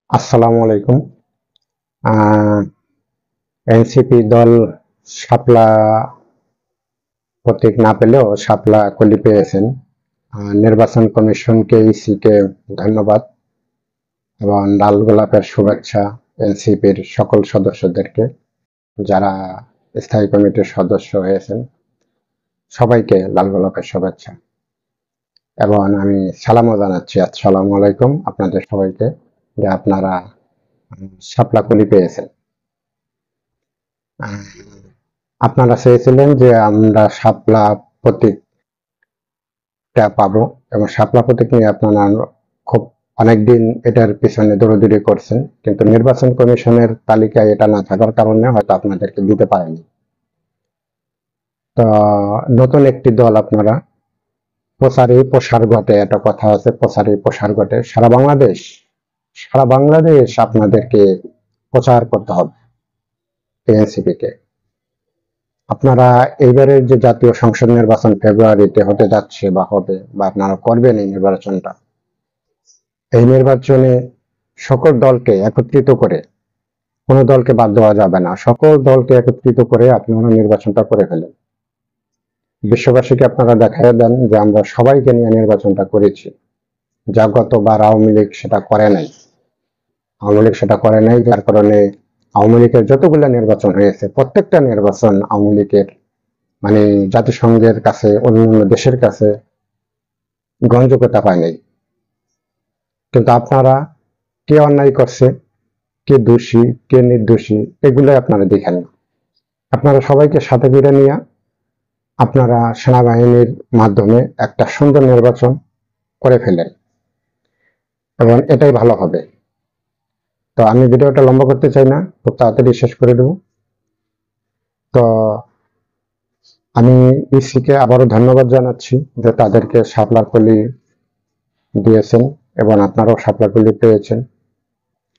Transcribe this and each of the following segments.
আসসালামু আলাইকুম। আহ, এনসিপি দল শাপলা প্রতীক না পেলেও শাপলা কলি পেয়েছেন। নির্বাচন কমিশনকে, ইসিকে ধন্যবাদ এবং লাল গোলাপের শুভেচ্ছা এনসিপির সকল সদস্যদেরকে, যারা স্থায়ী কমিটির সদস্য হয়েছেন সবাইকে লাল গোলাপের শুভেচ্ছা। এবং আমি সালামও জানাচ্ছি, আসসালামু আলাইকুম আপনাদের সবাইকে, যে আপনারা শাপলা কলি পেয়েছেন। আহ, আপনারা চেয়েছিলেন যে আমরা শাপলা প্রতীকটা পাবো, এবং শাপলা প্রতীক নিয়ে আপনারা খুব অনেকদিন এটার পিছনে দৌড়াদৌড়ি করছেন, কিন্তু নির্বাচন কমিশনের তালিকায় এটা না থাকার কারণে হয়তো আপনাদেরকে দিতে পারেনি। তো নতুন একটি দল আপনারা, প্রচারে প্রসার ঘটে, একটা কথা আছে, প্রচারে প্রসার ঘটে। সারা বাংলাদেশ আপনাদেরকে প্রচার করতে হবে এনসিপি কে। আপনারা এইবারের যে জাতীয় সংসদ নির্বাচন ফেব্রুয়ারিতে হতে যাচ্ছে বা হবে বা আপনারা করবেন, এই নির্বাচনটা, এই নির্বাচনে সকল দলকে একত্রিত করে, কোনো দলকে বাদ দেওয়া যাবে না, সকল দলকে একত্রিত করে আপনারা নির্বাচনটা করে ফেলেন। বিশ্ববাসীকে আপনারা দেখাই দেন যে আমরা সবাইকে নিয়ে নির্বাচনটা করেছি, যা গতবার আওয়ামী লীগ সেটা করে নাই। যার কারণে আওয়ামী লীগের যতগুলো নির্বাচন হয়েছে, প্রত্যেকটা নির্বাচন আওয়ামী লীগের মানে জাতিসংঘের কাছে, অন্যান্য দেশের কাছে গ্রহণযোগ্যতা পায় নাই। কিন্তু আপনারা কে অন্যায় করছে, কে দোষী, কে নির্দোষী, এগুলো আপনারা দেখেন না। আপনারা সবাইকে সাথে করে নিয়ে আপনারা সেনাবাহিনীর মাধ্যমে একটা সুন্দর নির্বাচন করে ফেলেন, এবং এটাই ভালো হবে। তো আমি ভিডিওটা লম্বা করতে চাই না, খুব তাড়াতাড়ি শেষ করে দেব। তো আমি ইসিকে আবারও ধন্যবাদ জানাচ্ছি যে তাদেরকে শাপলার কলি দিয়েছেন এবং আপনারাও শাপলার কলি পেয়েছেন।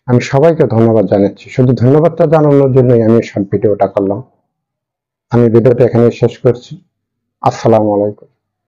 আমি সবাইকে ধন্যবাদ জানাচ্ছি, শুধু ধন্যবাদটা জানানোর জন্যই আমি শর্ট ভিডিওটা করলাম। আমি ভিডিওটা এখানে শেষ করছি। আসসালামু আলাইকুম।